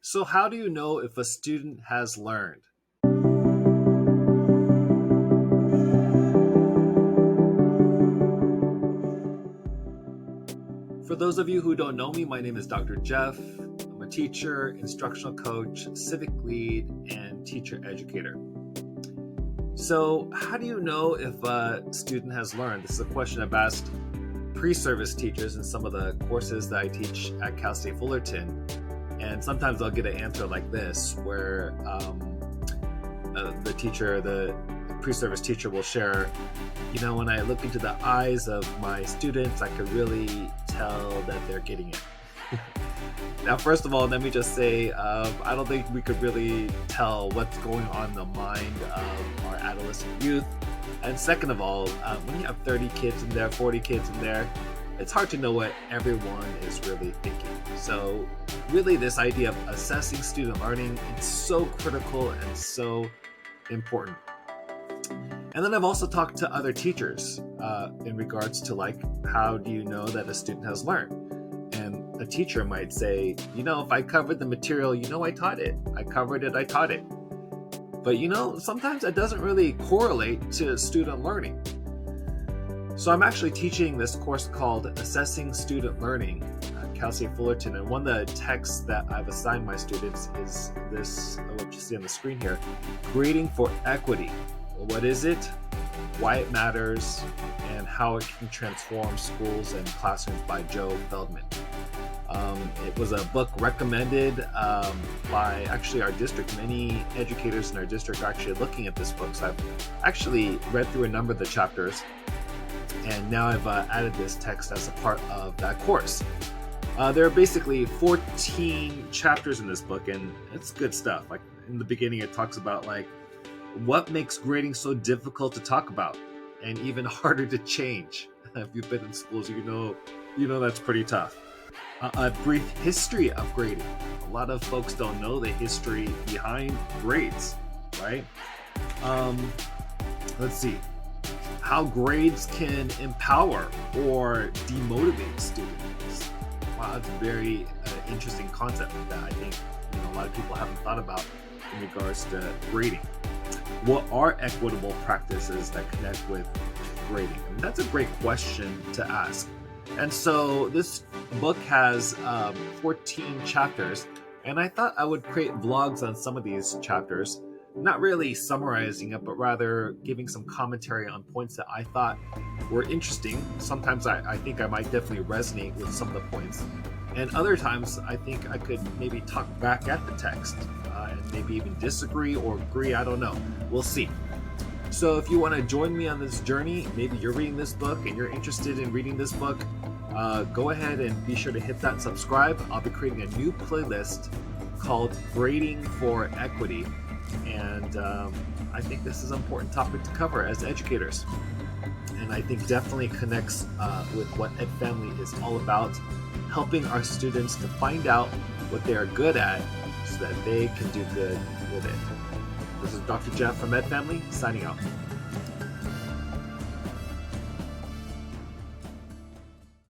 So, how do you know if a student has learned? For those of you who don't know me, my name is Dr. Jeff. I'm a teacher, instructional coach, civic lead, and teacher educator. So, how do you know if a student has learned? This is a question I've asked pre-service teachers in some of the courses that I teach at Cal State Fullerton. And sometimes I'll get an answer like this, where the pre-service teacher will share, when I look into the eyes of my students, I could really tell that they're getting it. Now, first of all, let me just say, I don't think we could really tell what's going on in the mind of our adolescent youth. And second of all, when you have 30 kids in there, 40 kids in there, it's hard to know what everyone is really thinking. So really, this idea of assessing student learning, it's so critical and so important. And then I've also talked to other teachers in regards to how do you know that a student has learned? And a teacher might say, if I covered the material, I taught it. I covered it, I taught it. But sometimes that doesn't really correlate to student learning. So I'm actually teaching this course called Assessing Student Learning at Cal State Fullerton. And one of the texts that I've assigned my students is this, what you see on the screen here, Grading for Equity. What is it? Why it matters, and how it can transform schools and classrooms by Joe Feldman. It was a book recommended by actually our district. Many educators in our district are actually looking at this book. So I've actually read through a number of the chapters, and now I've added this text as a part of that course. There are basically 14 chapters in this book, and it's good stuff. Like in the beginning, it talks about what makes grading so difficult to talk about and even harder to change. If you've been in schools, you know that's pretty tough. A brief history of grading. A lot of folks don't know the history behind grades, right? Let's see. How grades can empower or demotivate students. Wow, that's a very interesting concept that I think a lot of people haven't thought about in regards to grading. What are equitable practices that connect with grading? And that's a great question to ask. And so this book has 14 chapters, and I thought I would create vlogs on some of these chapters, not really summarizing it, but rather giving some commentary on points that I thought were interesting. Sometimes I think I might definitely resonate with some of the points, and other times I think I could maybe talk back at the text and maybe even disagree or agree. I don't know. We'll see. So if you want to join me on this journey, maybe you're reading this book and you're interested in reading this book, go ahead and be sure to hit that subscribe. I'll be creating a new playlist called Grading for Equity. And I think this is an important topic to cover as educators. And I think definitely connects with what Ed Family is all about, helping our students to find out what they are good at so that they can do good with it. This is Dr. Jeff from Ed Family, signing out.